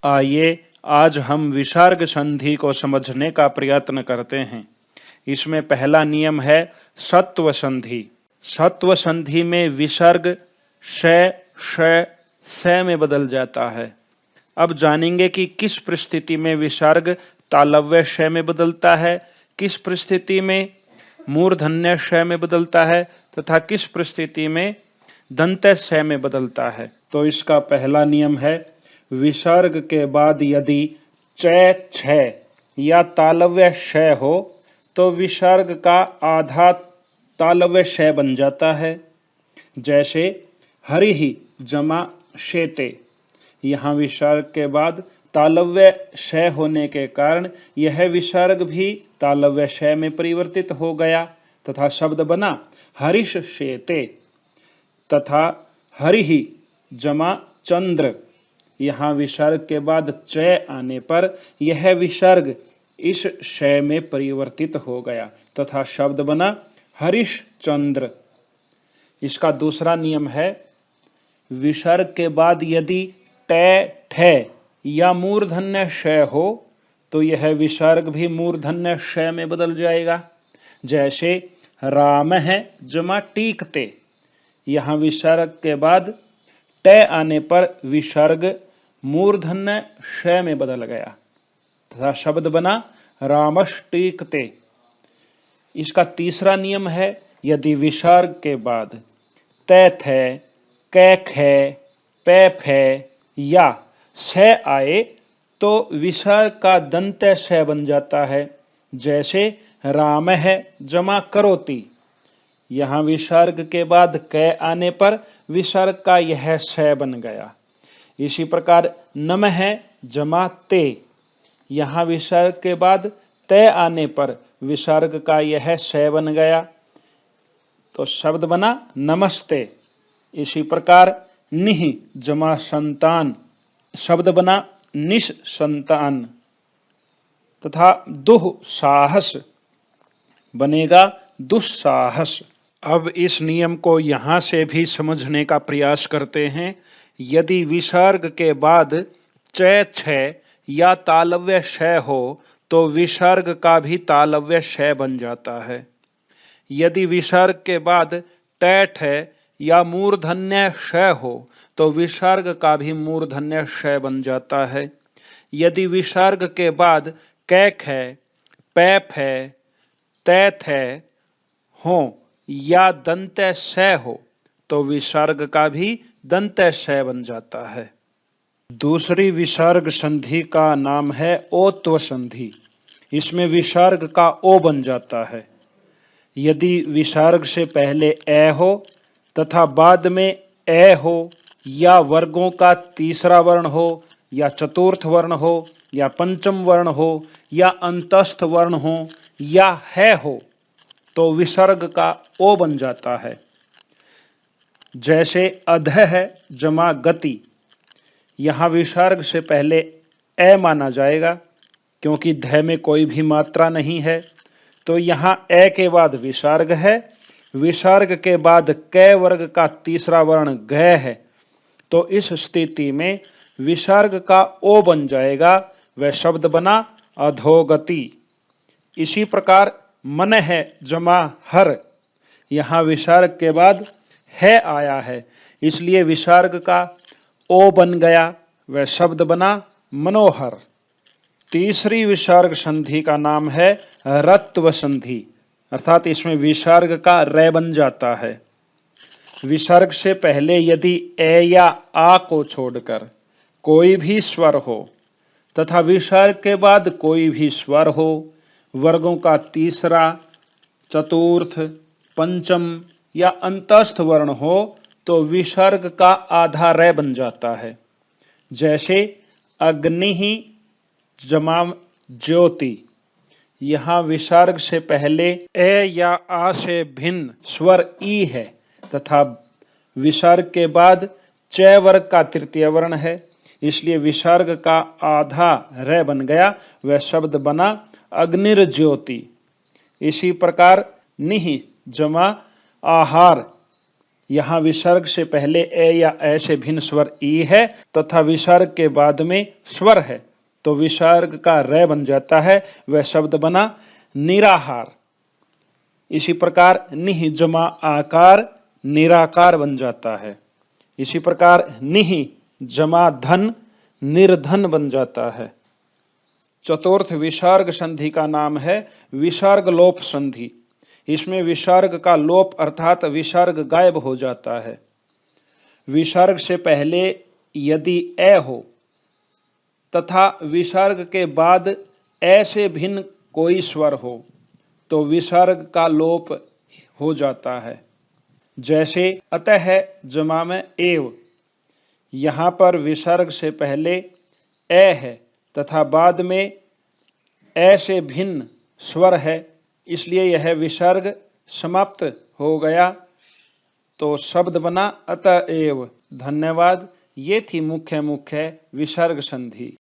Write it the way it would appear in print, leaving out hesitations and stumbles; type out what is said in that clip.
आइए आज हम विसर्ग संधि को समझने का प्रयत्न करते हैं। इसमें पहला नियम है सत्व संधि। सत्व संधि में विसर्ग श में बदल जाता है। अब जानेंगे कि किस परिस्थिति में विसर्ग तालव्य श में बदलता है, किस परिस्थिति में मूर्धन्य श में बदलता है तथा किस परिस्थिति में दंत्य श में बदलता है। तो इसका पहला नियम है विसर्ग के बाद यदि च छ या तालव्य श हो तो विसर्ग का आधा तालव्य श बन जाता है। जैसे हरिहि जमा शेते, यहाँ विसर्ग के बाद तालव्य श होने के कारण यह विसर्ग भी तालव्य श में परिवर्तित हो गया तथा शब्द बना हरिष शेते। तथा हरिहि जमा चंद्र, यहाँ विसर्ग के बाद च आने पर यह विसर्ग इस श में परिवर्तित हो गया तथा शब्द बना हरिष चंद्र। इसका दूसरा नियम है विसर्ग के बाद यदि ट ठ या मूर्धन्य श हो तो यह विसर्ग भी मूर्धन्य श में बदल जाएगा। जैसे राम है जमा टीकते, यहाँ विसर्ग के बाद ट आने पर विसर्ग मूर्धन्य श में बदल गया तथा शब्द बना रामष्टीकते। इसका तीसरा नियम है यदि विसर्ग के बाद त थ क ख प फ या स आए तो विसर्ग का दंत्य स बन जाता है। जैसे राम है जमा करोति, यहाँ विसर्ग के बाद क आने पर विसर्ग का यह स बन गया। इसी प्रकार नमः जमा ते, यहाँ विसर्ग के बाद त आने पर विसर्ग का यह स बन गया तो शब्द बना नमस्ते। इसी प्रकार निह जमा संतान, शब्द बना निस्संतान तथा दुःसाहस बनेगा दुस्साहस। अब इस नियम को यहाँ से भी समझने का प्रयास करते हैं। यदि विसर्ग के बाद च छ या तालव्य श हो तो विसर्ग का भी तालव्य श बन जाता है। यदि विसर्ग के बाद ट ठ या मूर्धन्य श हो तो विसर्ग का भी मूर्धन्य श बन जाता है। यदि विसर्ग के बाद क ख प फ त थ हो या दंत्य स हो तो विसर्ग का भी दंत्य स बन जाता है। दूसरी विसर्ग संधि का नाम है ओत्व संधि। इसमें विसर्ग का ओ बन जाता है। यदि विसर्ग से पहले ए हो तथा बाद में ए हो या वर्गों का तीसरा वर्ण हो या चतुर्थ वर्ण हो या पंचम वर्ण हो या अंतस्थ वर्ण हो या है हो तो विसर्ग का ओ बन जाता है। जैसे अधः जमा गति, यहाँ विसर्ग से पहले ए माना जाएगा क्योंकि ध में कोई भी मात्रा नहीं है तो यहाँ ए के बाद विसर्ग है। विसर्ग के बाद क वर्ग का तीसरा वर्ण ग है तो इस स्थिति में विसर्ग का ओ बन जाएगा, वह शब्द बना अधोगति। इसी प्रकार मन है जमा हर, यहाँ विसर्ग के बाद है आया है इसलिए विसर्ग का ओ बन गया, वह शब्द बना मनोहर। तीसरी विसर्ग संधि का नाम है रत्व संधि, अर्थात इसमें विसर्ग का रै बन जाता है। विसर्ग से पहले यदि ए या आ को छोड़कर कोई भी स्वर हो तथा विसर्ग के बाद कोई भी स्वर हो, वर्गों का तीसरा, चतुर्थ, पंचम या अंतस्थ वर्ण हो तो विसर्ग का आधा रै बन जाता है। जैसे अग्नि जमा ज्योति, यहाँ विसर्ग से पहले ए या आ से भिन्न स्वर ई है तथा विसर्ग के बाद च वर्ग का तृतीय वर्ण है इसलिए विसर्ग का आधा रै बन गया, वह शब्द बना अग्निर्ज्योति। इसी प्रकार निह जमा आहार, यहाँ विसर्ग से पहले ए या ए से भिन्न स्वर ई है तथा विसर्ग के बाद में स्वर है, तो विसर्ग का रे बन जाता है, वह शब्द बना निराहार। इसी प्रकार निह जमा आकार निराकार बन जाता है। इसी प्रकार निह जमा धन निर्धन बन जाता है। चतुर्थ विसर्ग संधि का नाम है विसर्ग लोप संधि। इसमें विसर्ग का लोप अर्थात विसर्ग गायब हो जाता है। विसर्ग से पहले यदि ए हो तथा विसर्ग के बाद ए से भिन्न कोई स्वर हो तो विसर्ग का लोप हो जाता है। जैसे अतः जमा में एव, यहाँ पर विसर्ग से पहले ए है तथा बाद में ए से भिन्न स्वर है, इसलिए यह विसर्ग समाप्त हो गया, तो शब्द बना अतएव। धन्यवाद। ये थी मुख्य विसर्ग संधि।